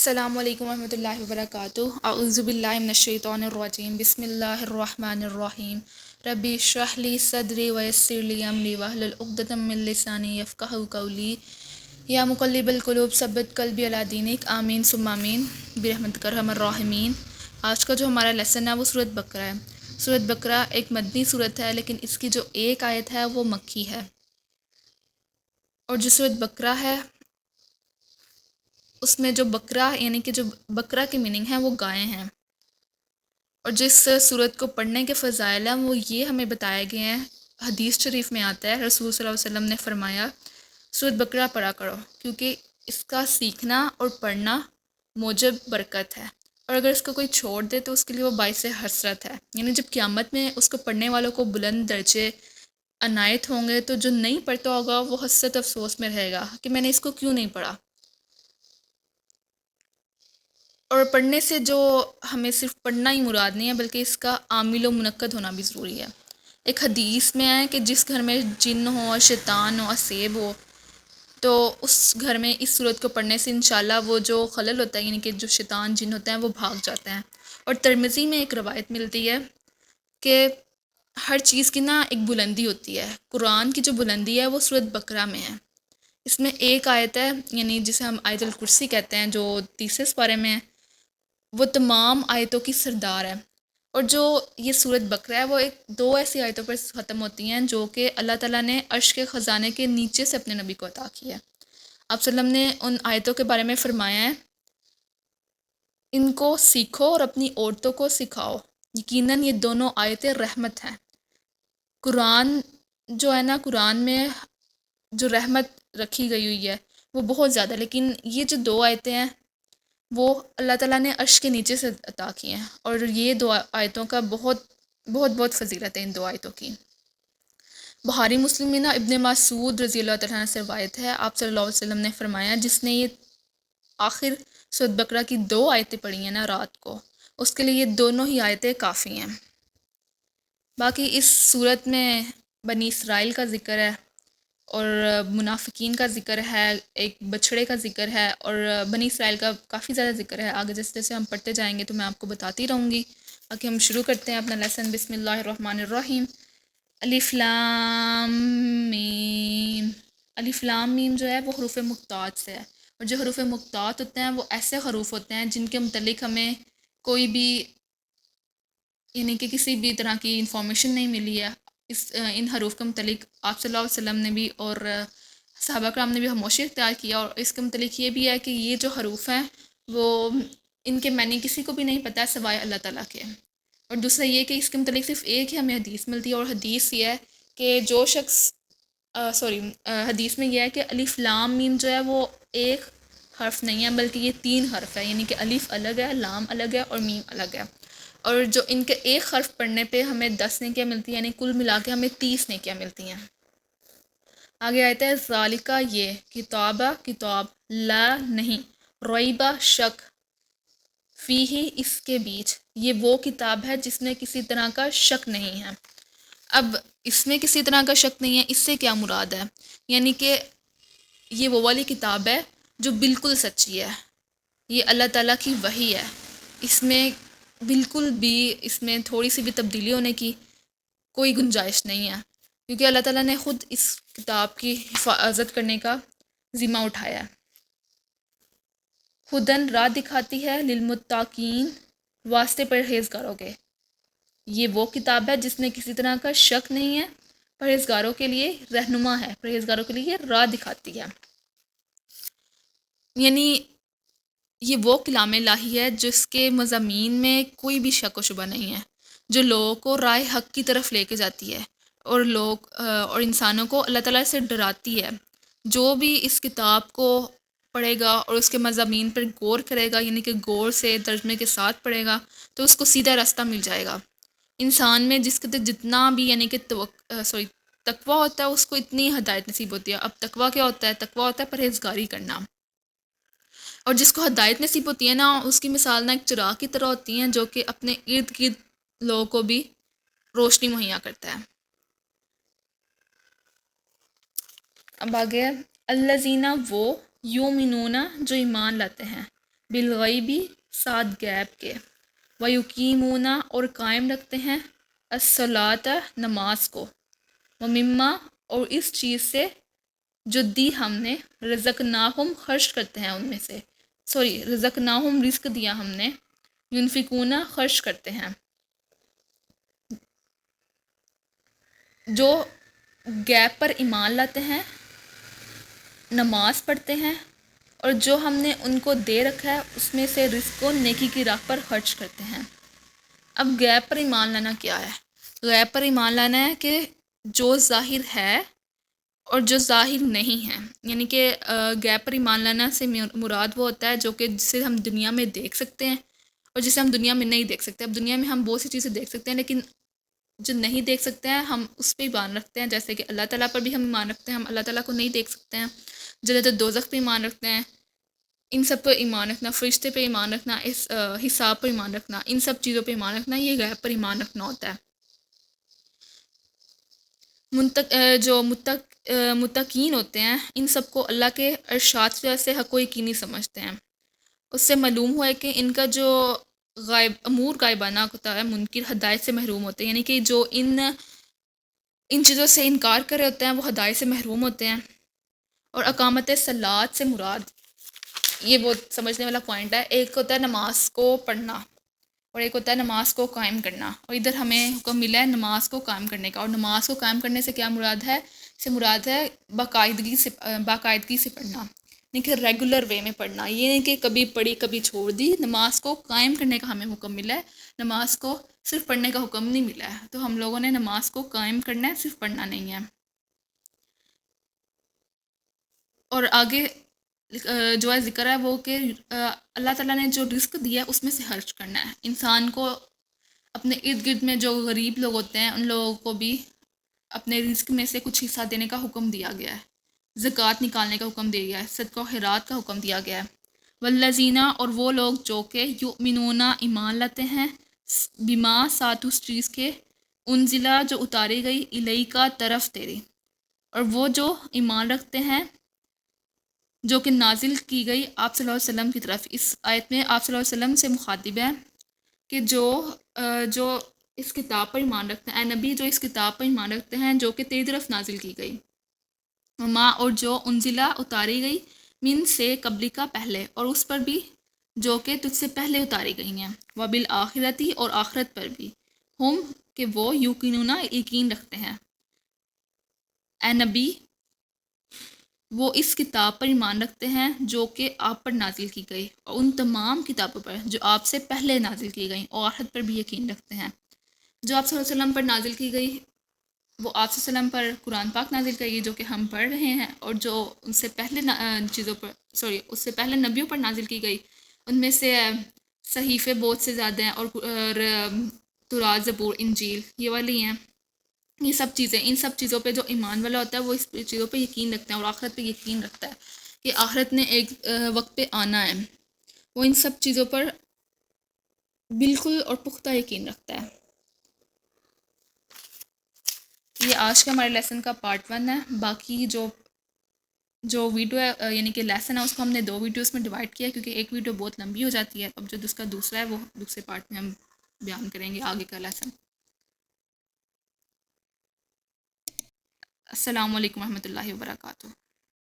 السلام علیکم ورحمۃ اللہ وبرکاتہ۔ اعوذ باللہ من الشیطان الرجیم، بسم اللہ الرحمن الرحیم۔ ربی اشرح لی صدری ویسر لی امری واحلل عقدۃ من لسانی یفقہوا قولی۔ یا مقلب القلوب ثبت قلبی علی دینک، آمین ثم آمین برحمتک ارحم الراحمین۔ آج کا جو ہمارا لیسن ہے وہ سورۃ بقرہ ہے۔ سورۃ بقرہ ایک مدنی سورت ہے، لیکن اس کی جو ایک آیت ہے وہ مکی ہے، اور جو سورۃ بقرہ ہے اس میں جو بکرا یعنی کہ جو بکرا کی میننگ ہے وہ گائے ہیں، اور جس سورت کو پڑھنے کے فضائل ہیں وہ یہ ہمیں بتائے گئے ہیں۔ حدیث شریف میں آتا ہے، رسول صلی اللہ علیہ وسلم نے فرمایا سورت بقرہ پڑھا کرو، کیونکہ اس کا سیکھنا اور پڑھنا موجب برکت ہے، اور اگر اس کو کوئی چھوڑ دے تو اس کے لیے وہ باعث حسرت ہے۔ یعنی جب قیامت میں اس کو پڑھنے والوں کو بلند درجے عنایت ہوں گے، تو جو نہیں پڑھتا ہوگا وہ حسرت افسوس میں رہے گا کہ میں نے اس کو کیوں نہیں پڑھا۔ اور پڑھنے سے جو ہمیں صرف پڑھنا ہی مراد نہیں ہے، بلکہ اس کا عامل و منعقد ہونا بھی ضروری ہے۔ ایک حدیث میں ہے کہ جس گھر میں جن ہو، شیطان ہو، عصیب ہو، تو اس گھر میں اس صورت کو پڑھنے سے انشاءاللہ وہ جو خلل ہوتا ہے، یعنی کہ جو شیطان جن ہوتے ہیں وہ بھاگ جاتے ہیں۔ اور ترمذی میں ایک روایت ملتی ہے کہ ہر چیز کی ایک بلندی ہوتی ہے، قرآن کی جو بلندی ہے وہ سورۃ بقرہ میں ہے۔ اس میں ایک آیت ہے، یعنی جسے ہم آیت الکرسی کہتے ہیں، جو تیسرے سپارے میں ہے، وہ تمام آیتوں کی سردار ہے۔ اور جو یہ سورۃ بقرہ ہے وہ دو ایسی آیتوں پر ختم ہوتی ہیں جو کہ اللہ تعالیٰ نے عرش کے خزانے کے نیچے سے اپنے نبی کو عطا کی ہے۔ آپ صلی اللہ علیہ وسلم نے ان آیتوں کے بارے میں فرمایا ہے، ان کو سیکھو اور اپنی عورتوں کو سکھاؤ، یقیناً یہ دونوں آیتیں رحمت ہیں۔ قرآن جو ہے قرآن میں جو رحمت رکھی گئی ہوئی ہے وہ بہت زیادہ، لیکن یہ جو دو آیتیں ہیں وہ اللہ تعالیٰ نے عرش کے نیچے سے عطا کی ہیں، اور یہ دو آیتوں کا بہت بہت بہت فضیلت ہے ان دو آیتوں کی۔ بخاری مسلم میں ابن مسعود رضی اللہ تعالیٰ عنہ سے روایت ہے، آپ صلی اللہ علیہ وسلم نے فرمایا جس نے یہ آخر سورۃ بقرہ کی دو آیتیں پڑھی ہیں رات کو، اس کے لیے یہ دونوں ہی آیتیں کافی ہیں۔ باقی اس صورت میں بنی اسرائیل کا ذکر ہے، اور منافقین کا ذکر ہے، ایک بچھڑے کا ذکر ہے، اور بنی اسرائیل کا کافی زیادہ ذکر ہے۔ آگے جیسے جیسے ہم پڑھتے جائیں گے تو میں آپ کو بتاتی رہوں گی۔ باقی ہم شروع کرتے ہیں اپنا لیسن۔ بسم اللہ الرحمن الرحیم۔ الف لام میم۔ الف لام میم جو ہے وہ حروف مقطعات سے ہے، اور جو حروف مقطعات ہوتے ہیں وہ ایسے حروف ہوتے ہیں جن کے متعلق ہمیں کوئی بھی یعنی کہ کسی بھی طرح کی انفارمیشن نہیں ملی ہے۔ ان حروف کے متعلق آپ صلی اللہ علیہ وسلم نے بھی اور صحابہ کرام نے بھی خاموشی اختیار کیا، اور اس کے متعلق یہ بھی ہے کہ یہ جو حروف ہیں وہ ان کے معنی کسی کو بھی نہیں پتہ سوائے اللہ تعالیٰ کے۔ اور دوسرا یہ کہ اس کے متعلق صرف ایک ہی ہمیں حدیث ملتی ہے، اور حدیث یہ ہے کہ جو شخص حدیث میں یہ ہے کہ الف لام میم جو ہے وہ ایک حرف نہیں ہے، بلکہ یہ تین حرف ہے، یعنی کہ الف الگ ہے، لام الگ ہے، اور میم الگ ہے، اور جو ان کے ایک حرف پڑھنے پہ ہمیں 10 نیکیاں ملتی ہیں، یعنی کل ملا کے ہمیں 30 نیکیاں ملتی ہیں۔ آگے آتا ہے ذالکہ یہ، کتابہ کتاب، لا نہیں، ریبہ شک، فیہ اس کے بیچ، یہ وہ کتاب ہے جس میں کسی طرح کا شک نہیں ہے۔ اب اس میں کسی طرح کا شک نہیں ہے، اس سے کیا مراد ہے؟ یعنی کہ یہ وہ والی کتاب ہے جو بالکل سچی ہے، یہ اللہ تعالیٰ کی وحی ہے، اس میں بالکل بھی اس میں تھوڑی سی بھی تبدیلی ہونے کی کوئی گنجائش نہیں ہے، کیونکہ اللہ تعالیٰ نے خود اس کتاب کی حفاظت کرنے کا ذمہ اٹھایا ہے۔ ہدن راہ دکھاتی ہے، للمتقین واسطے پرہیزگاروں کے، یہ وہ کتاب ہے جس میں کسی طرح کا شک نہیں ہے، پرہیزگاروں کے لیے رہنما ہے، پرہیزگاروں کے لیے راہ دکھاتی ہے۔ یعنی یہ وہ کلام الہی ہے جس کے مضامین میں کوئی بھی شک و شبہ نہیں ہے، جو لوگوں کو رائے حق کی طرف لے کے جاتی ہے، اور انسانوں کو اللہ تعالیٰ سے ڈراتی ہے۔ جو بھی اس کتاب کو پڑھے گا اور اس کے مضامین پر غور کرے گا، یعنی کہ غور سے ترجمے کے ساتھ پڑھے گا، تو اس کو سیدھا راستہ مل جائے گا۔ انسان میں جس کے جتنا بھی یعنی کہ تقویٰ ہوتا ہے اس کو اتنی ہدایت نصیب ہوتی ہے۔ اب تقویٰ کیا ہوتا ہے؟ تقویٰ ہوتا ہے پرہیزگاری کرنا، اور جس کو ہدایت نصیب ہوتی ہے اس کی مثال ایک چراغ کی طرح ہوتی ہیں جو کہ اپنے ارد گرد لوگوں کو بھی روشنی مہیا کرتا ہے۔ اب آگے الذین وہ یؤمنون جو ایمان لاتے ہیں، بالغیبی ساتھ غیب کے، ویقیمونا اور قائم رکھتے ہیں، الصلاۃ نماز کو، ومما اور اس چیز سے جو دی ہم نے، رزقناہم خرچ کرتے ہیں ان میں سے، رزقناہم رزق دیا ہم نے، ینفقونا خرچ کرتے ہیں، جو غیب پر ایمان لاتے ہیں، نماز پڑھتے ہیں، اور جو ہم نے ان کو دے رکھا ہے اس میں سے رزق کو نیکی کی راہ پر خرچ کرتے ہیں۔ اب غیب پر ایمان لانا کیا ہے؟ غیب پر ایمان لانا ہے کہ جو ظاہر ہے اور جو ظاہر نہیں ہے، یعنی کہ غیب پر ایمان لانا سے مراد وہ ہوتا ہے جو کہ جسے ہم دنیا میں دیکھ سکتے ہیں اور جسے ہم دنیا میں نہیں دیکھ سکتے۔ اب دنیا میں ہم بہت سی چیزیں دیکھ سکتے ہیں لیکن جو نہیں دیکھ سکتے ہیں ہم اس پہ ایمان رکھتے ہیں، جیسے کہ اللہ تعالیٰ پر بھی ہم ایمان رکھتے ہیں، ہم اللہ تعالیٰ کو نہیں دیکھ سکتے ہیں، جنت و دوزخ پہ ایمان رکھتے ہیں، ان سب پہ ایمان رکھنا، فرشتے پہ ایمان رکھنا، اس حساب پر ایمان رکھنا، ان سب چیزوں پہ ایمان رکھنا، یہ غیب پر ایمان رکھنا ہوتا ہے۔ جو متقین ہوتے ہیں ان سب کو اللہ کے ارشاد سے وجہ سے حق و یقینی سمجھتے ہیں۔ اس سے معلوم ہوا ہے کہ ان کا جو امور غائبانہ ہوتا ہے، منکر ہدایت سے محروم ہوتے ہیں، یعنی کہ جو ان چیزوں سے انکار کر رہے ہوتے ہیں وہ ہدایت سے محروم ہوتے ہیں۔ اور اقامت صلاۃ سے مراد، یہ بہت سمجھنے والا پوائنٹ ہے، ایک ہوتا ہے نماز کو پڑھنا اور ایک ہوتا ہے نماز کو قائم کرنا، اور ادھر ہمیں حکم ملا ہے نماز کو قائم کرنے کا، اور نماز کو قائم کرنے سے کیا مراد ہے؟ سے مراد ہے باقاعدگی سے پڑھنا، نہیں کہ ریگولر وے میں پڑھنا، یہ نہیں کہ کبھی پڑھی کبھی چھوڑ دی۔ نماز کو قائم کرنے کا ہمیں حکم ملا ہے، نماز کو صرف پڑھنے کا حکم نہیں ملا ہے، تو ہم لوگوں نے نماز کو قائم کرنا ہے، صرف پڑھنا نہیں ہے۔ اور آگے جو ہے ذکر ہے وہ کہ اللہ تعالیٰ نے جو رزق دیا ہے اس میں سے خرچ کرنا ہے۔ انسان کو اپنے ارد گرد میں جو غریب لوگ ہوتے ہیں ان لوگوں کو بھی اپنے رزق میں سے کچھ حصہ دینے کا حکم دیا گیا ہے، زکوٰۃ نکالنے کا حکم دیا گیا ہے، صدقہ و خیرات کا حکم دیا گیا ہے۔ والذین اور وہ لوگ جو کہ یؤمنون ایمان لاتے ہیں، بما ساتھ اس چیز کے، انزلہ جو اتاری گئی، الیکا طرف تیری، اور وہ جو ایمان رکھتے ہیں جو کہ نازل کی گئی آپ صلی اللہ علیہ وسلم کی طرف۔ اس آیت میں آپ صلی اللہ علیہ وسلم سے مخاطب ہے کہ جو اس کتاب پر ایمان رکھتے ہیں، اے نبی جو اس کتاب پر ایمان رکھتے ہیں جو کہ تیری طرف نازل کی گئی، ماں اور جو انزلہ اتاری گئی، من سے قبلی کا پہلے، اور اس پر بھی جو کہ تجھ سے پہلے اتاری گئی ہیں، وبالآخرتی اور آخرت پر بھی، ہم کہ وہ یقینون یقین رکھتے ہیں۔ اے نبی وہ اس کتاب پر ایمان رکھتے ہیں جو کہ آپ پر نازل کی گئی، اور ان تمام کتابوں پر جو آپ سے پہلے نازل کی گئیں، اور آخرت پر بھی یقین رکھتے ہیں۔ جو آپ صلی اللہ علیہ وسلم پر نازل کی گئی وہ آپ صلی اللہ علیہ وسلم پر قرآن پاک نازل کی گئی جو کہ ہم پڑھ رہے ہیں، اور جو ان سے پہلے اس سے پہلے نبیوں پر نازل کی گئی ان میں سے صحیفے بہت سے زیادہ ہیں، اور تورات، زبور، انجیل یہ والی ہیں۔ یہ سب چیزیں، ان سب چیزوں پہ جو ایمان والا ہوتا ہے وہ اس چیزوں پہ یقین رکھتا ہے، اور آخرت پہ یقین رکھتا ہے کہ آخرت نے ایک وقت پہ آنا ہے، وہ ان سب چیزوں پر بالکل اور پختہ یقین رکھتا ہے۔ یہ آج کا ہمارے لیسن کا پارٹ 1 ہے۔ باقی جو ویڈیو ہے یعنی کہ لیسن ہے اس کو ہم نے 2 ویڈیوز میں ڈیوائڈ کیا ہے کیونکہ ایک ویڈیو بہت لمبی ہو جاتی ہے۔ اب جو اس کا دوسرا ہے وہ دوسرے پارٹ میں ہم بیان کریں گے آگے کا لیسن۔ السلام علیکم ورحمۃ اللہ وبرکاتہ۔